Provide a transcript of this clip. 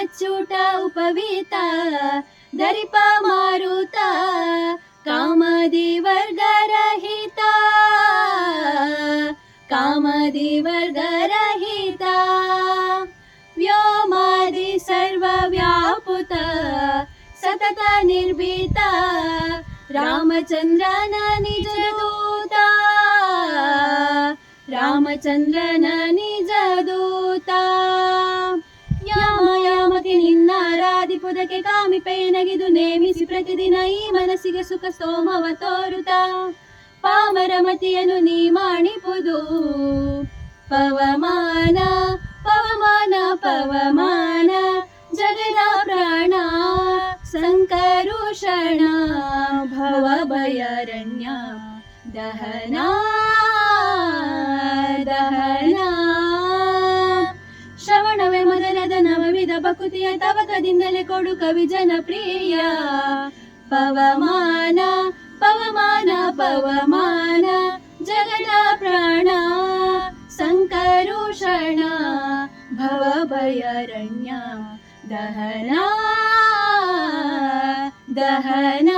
अच्युत उपवीता दरिप मारुता कामदि वर्गरहिता कामदि वर्गरहिता व्योमादि सर्वव्यापुता सतत निर्भीता रामचंद्रन निजदूता रामचंद्रन निजदूता ಯಾಮತಿ ನಿನ್ನಾರಾಧಿಪುದಕ್ಕೆ ಕಾಮಿಪೇನಗಿದು ನೇಮಿಸಿ ಪ್ರತಿದಿನ ಈ ಮನಸ್ಸಿಗೆ ಸುಖ ಸೋಮವ ತೋರುತ ಪಾಮರಮತಿಯನ್ನು ನೀ ಮಾಡಿಪುದು ಪವಮಾನ ಪವಮಾನ ಪವಮಾನ ಜಗದ ಪ್ರಾಣ ಸಂಕರುಷಣ ಭವ ಭಯಾರಣ್ಯ ದಹನ ದಹನ ಶ್ರವಣವೇ ಮೊದಲಾದ ನವವಿಧ ಭಕುತಿಯ ತವಕದಿಂದಲೇ ಕೊಡು ಕವಿ ಜನಪ್ರಿಯ ಪವಮಾನ ಪವಮಾನ ಪವಮಾನ ಜಗದ ಪ್ರಾಣ ಸಂಕರುಷಣ ಭವ ಭಯಾರಣ್ಯ ದಹನ ದಹನ